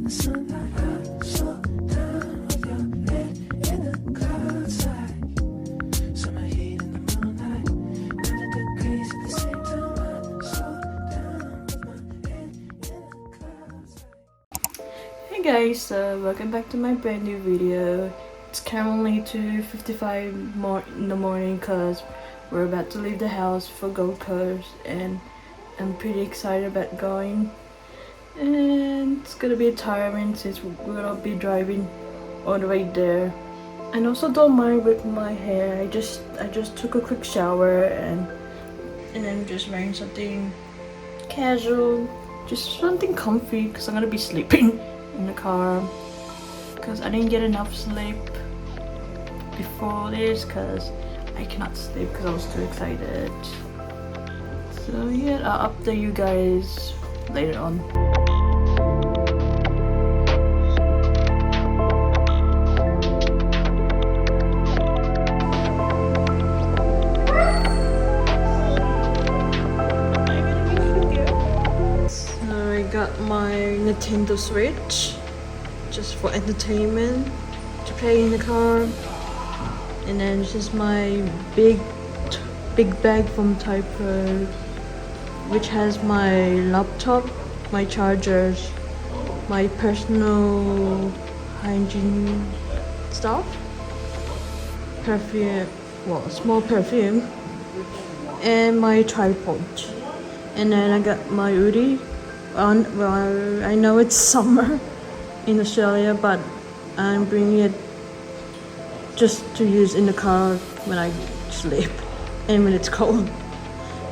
Hey guys, welcome back to my brand new video. It's currently 2:55 in the morning because we're about to leave the house for Gold Coast, and I'm pretty excited about going. And it's gonna be tiring since we're gonna be driving all the way there. And also don't mind with my hair. I just took a quick shower and then just wearing something casual, just something comfy because I'm gonna be sleeping in the car because I didn't get enough sleep before this because I cannot sleep because I was too excited. So yeah, I'll update you guys later on. So I got my Nintendo Switch just for entertainment to play in the car, and then this is my big bag from Typo, which has my laptop, my chargers, my personal hygiene stuff, perfume, well, small perfume, and my tripod. And then I got my hoodie on. Well, I know it's summer in Australia, but I'm bringing it just to use in the car when I sleep and when it's cold.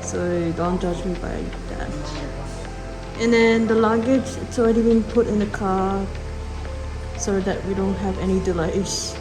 So don't judge me by that. And then the luggage, it's already been put in the car so that we don't have any delays.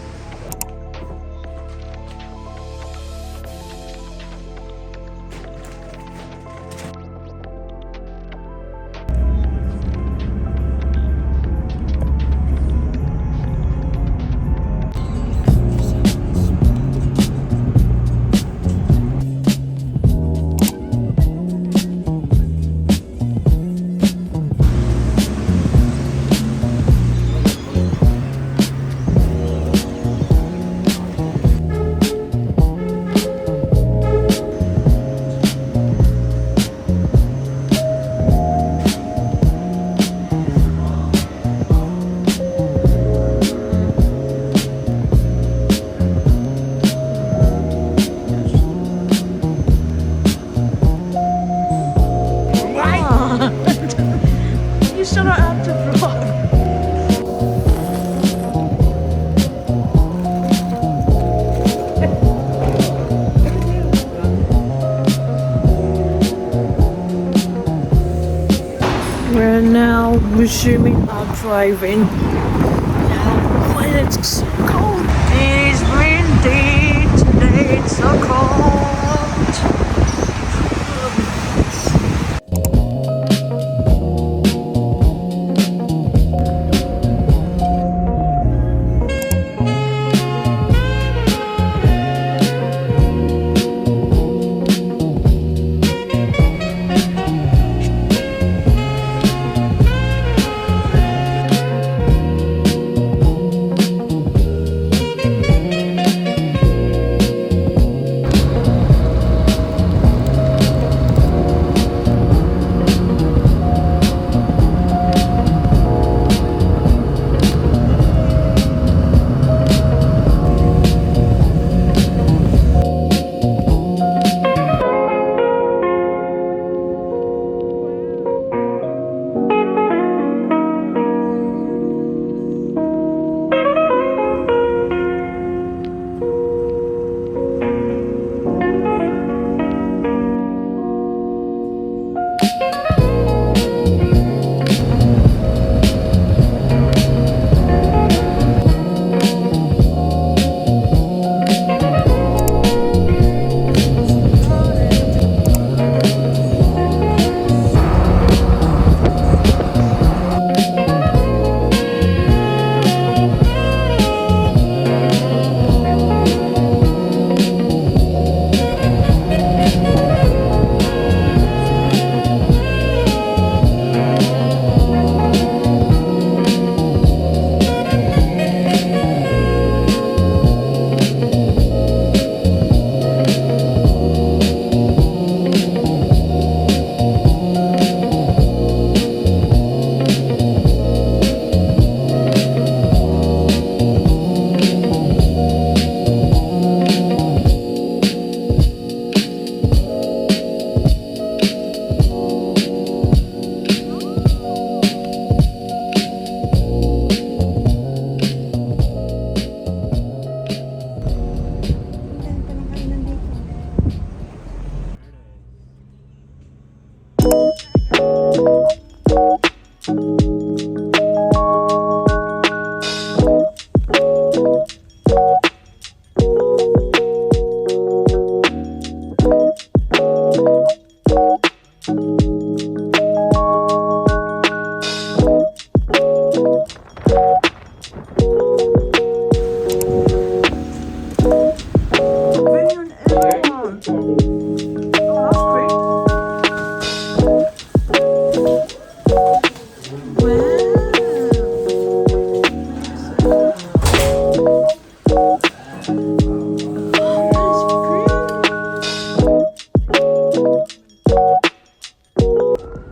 We're now resuming our driving. Now, when it's so cold, it's windy today. It's so cold.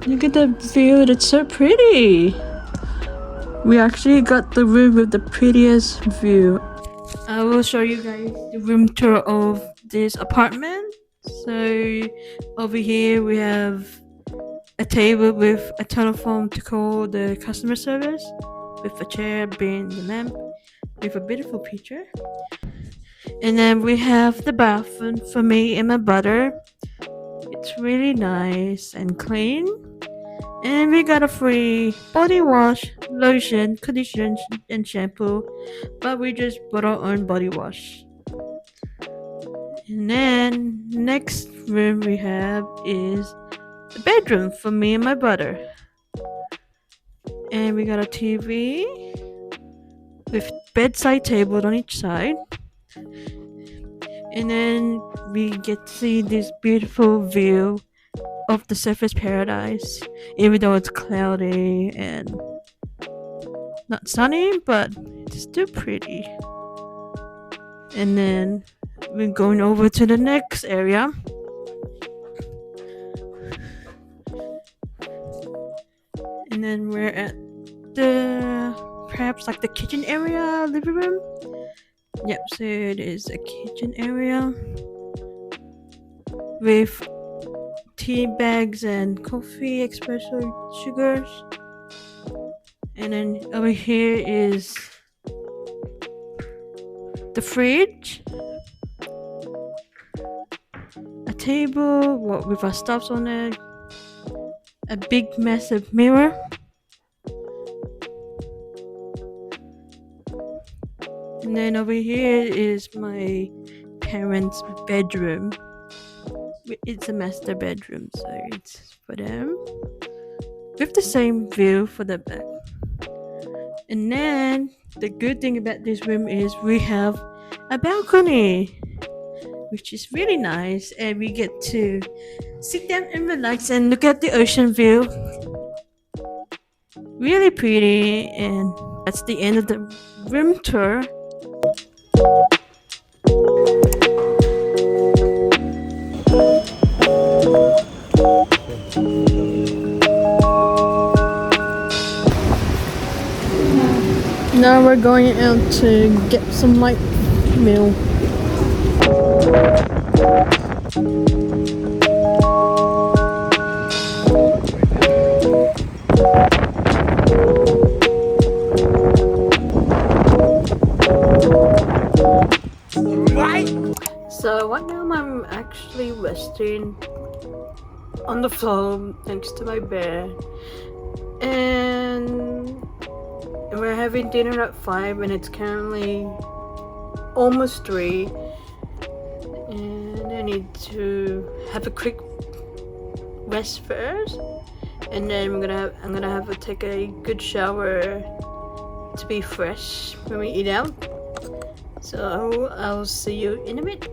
Look at that view, that's so pretty. We actually got the room with the prettiest view. I will show you guys the room tour of this apartment. So over here we have a table with a telephone to call the customer service, with a chair being the lamp, with a beautiful picture. And then we have the bathroom for me and my brother. It's really nice and clean. And we got a free body wash, lotion, conditioner, and shampoo. But we just bought our own body wash. And then next room we have is the bedroom for me and my brother. And we got a TV with bedside table on each side. And then we get to see this beautiful view of the surface paradise, even though it's cloudy and not sunny, but it's still pretty. And then we're going over to the next area. And then we're at the perhaps like the kitchen area, living room. Yep, so it is a kitchen area with tea bags and coffee, espresso, sugars. And then over here is the fridge, a table with our stuffs on it, a big massive mirror, and then over here is my parents' bedroom. It's a master bedroom, so it's for them, with the same view for the back. And then the good thing about this room is we have a balcony, which is really nice, and we get to sit down and relax and look at the ocean view. Really pretty. And that's the end of the room tour. Now we're going out to get some light meal. So right now I'm actually resting on the floor next to my bed, and we're having dinner at 5 and it's currently almost 3, and I need to have a quick rest first, and then I'm gonna have to take a good shower to be fresh when we eat out. So I'll see you in a bit.